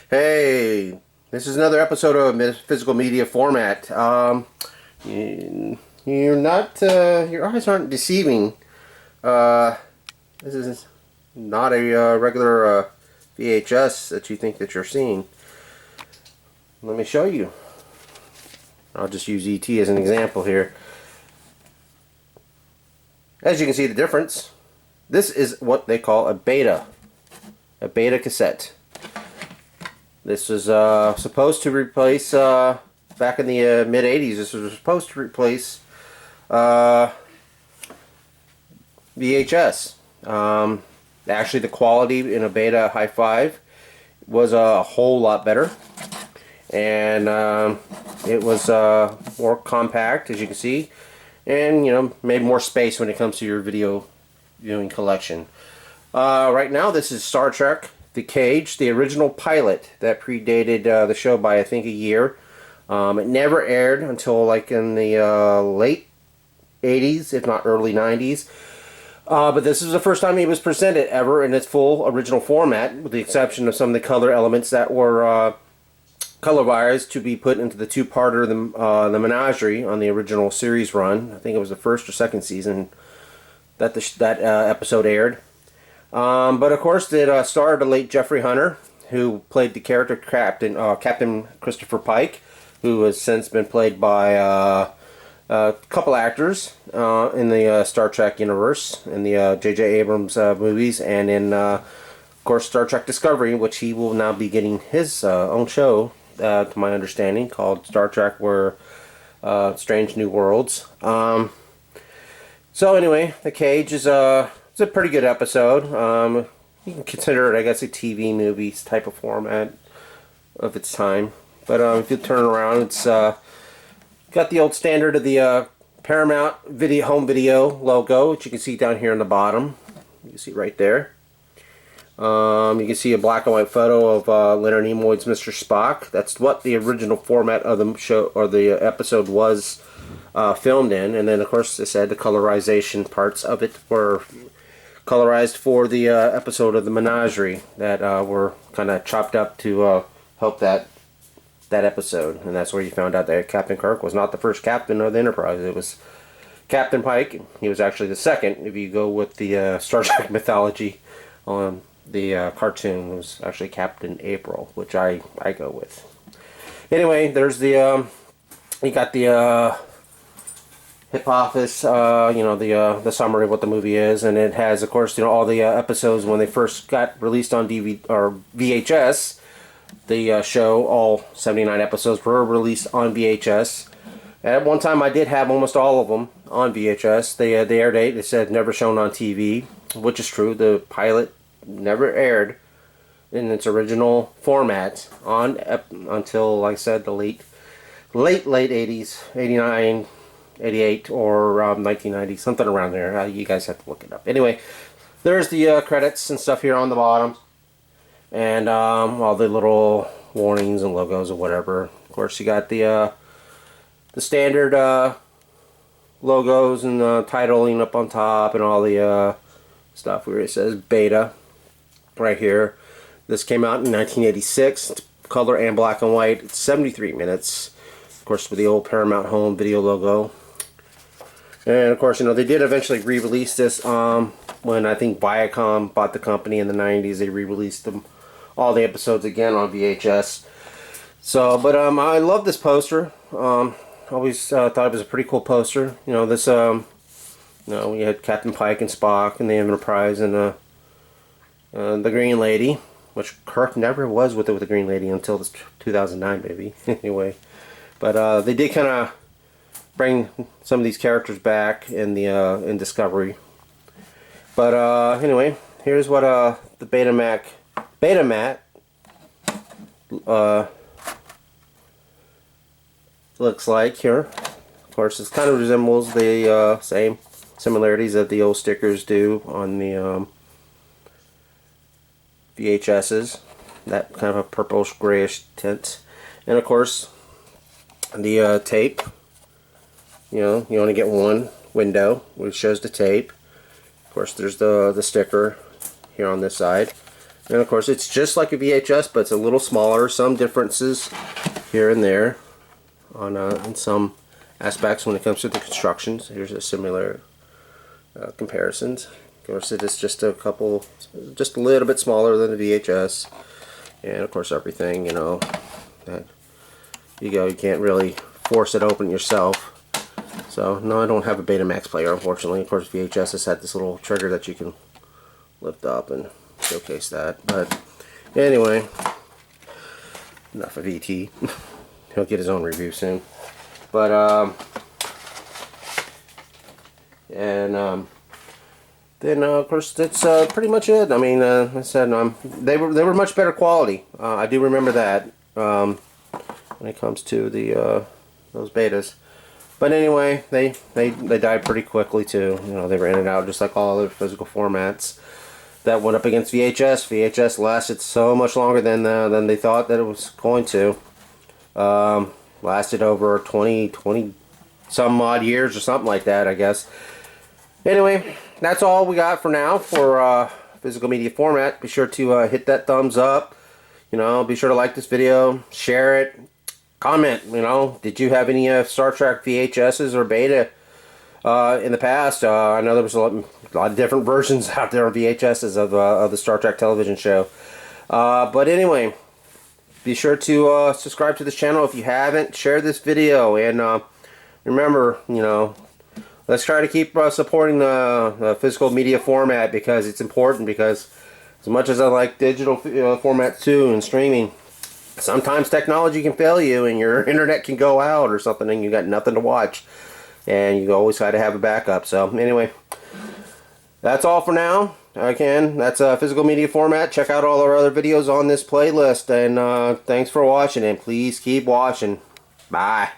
Hey, this is another episode of Physical Media Format. You're not, your eyes aren't deceiving. This is not a regular VHS that you think that you're seeing. Let me show you. I'll just use ET as an example here. As you can see the difference, this is what they call a beta cassette. This was supposed to replace, back in the mid-80s, this was supposed to replace VHS. Actually, the quality in a beta high five was a whole lot better. And it was more compact, as you can see. And, you know, made more space when it comes to your video viewing collection. Right now, this is Star Trek The Cage, the original pilot that predated the show by, I think, a year. It never aired until like in the late 80s, if not early 90s. But this is the first time it was presented ever in its full original format, with the exception of some of the color elements that were colorized to be put into the two-parter, the Menagerie, on the original series run. I think it was the first or second season that that episode aired. But of course, it starred the late Jeffrey Hunter, who played the character Captain Christopher Pike, who has since been played by a couple actors in the Star Trek universe, in the J.J. Abrams movies, and in, of course, Star Trek Discovery, which he will now be getting his own show, to my understanding, called Star Trek Strange New Worlds. So anyway, The Cage is it's a pretty good episode. You can consider it, I guess, a TV movie type of format of its time. But if you turn around, it's got the old standard of the Paramount home video logo, which you can see down here on the bottom. You can see right there. You can see a black and white photo of Leonard Nimoy's Mr. Spock. That's what the original format of the show or the episode was filmed in. And then, of course, I said the colorization parts of it were colorized for the episode of the Menagerie that were kind of chopped up to help that episode. And that's where you found out that Captain Kirk was not the first captain of the Enterprise. It was Captain Pike. He was actually the second, if you go with the Star Trek mythology. On the cartoon was actually Captain April, which I go with. Anyway, there's the you got the hip office, you know, the summary of what the movie is, and it has, of course, you know, all the episodes when they first got released on DVD or VHS. The show, all 79 episodes, were released on VHS. At one time, I did have almost all of them on VHS. The air date, it said never shown on TV, which is true. The pilot never aired in its original format until, like I said, the late 80s, 89, 88, or 1990, something around there. You guys have to look it up. Anyway, there's the credits and stuff here on the bottom, and all the little warnings and logos or whatever. Of course, you got the standard logos and titling up on top, and all the stuff where it says beta right here. This came out in 1986. It's color and black and white. It's 73 minutes. Of course, with the old Paramount Home video logo. And of course, you know, they did eventually re-release this when I think Viacom bought the company in the 90s. They re-released all the episodes again on VHS. So, but I love this poster. Always thought it was a pretty cool poster. You know, this you know, we had Captain Pike and Spock and the Enterprise and the Green Lady, which Kirk never was with the Green Lady until this 2009 maybe. Anyway, but they did kind of bring some of these characters back in the in Discovery. But anyway, here's what the Betamax looks like here. Of course, it kind of resembles the same similarities that the old stickers do on the VHSs. That kind of a purplish grayish tint. And of course, the tape. You know, you only get one window which shows the tape. Of course, there's the sticker here on this side. And of course, it's just like a VHS, but it's a little smaller. Some differences here and there on in some aspects when it comes to the constructions. Here's a similar comparisons. Of course, it is just a little bit smaller than the VHS. And of course, everything, you know, that you can't really force it open yourself. So, no, I don't have a Betamax player, unfortunately. Of course, VHS has had this little trigger that you can lift up and showcase that. But anyway, enough of ET. He'll get his own review soon. But then of course that's pretty much it. I mean, like I said, they were much better quality. I do remember that when it comes to the those betas. But anyway, they died pretty quickly too. You know, they ran it out just like all other physical formats. That went up against VHS. VHS lasted so much longer than they thought that it was going to. Lasted over 20 some odd years or something like that, I guess. Anyway, that's all we got for now for physical media format. Be sure to hit that thumbs up. You know, be sure to like this video, share it, comment. You know, did you have any Star Trek VHSs or beta in the past? I know there was a lot of different versions out there on VHSs of the Star Trek television show. But anyway, be sure to subscribe to this channel if you haven't. Share this video, and remember, you know, let's try to keep supporting the physical media format, because it's important. Because as much as I like digital formats too and streaming, sometimes technology can fail you and your internet can go out or something and you got nothing to watch, and you always got to have a backup. So anyway, that's all for now. Again, that's a physical media format. Check out all our other videos on this playlist, and thanks for watching, and please keep watching. Bye.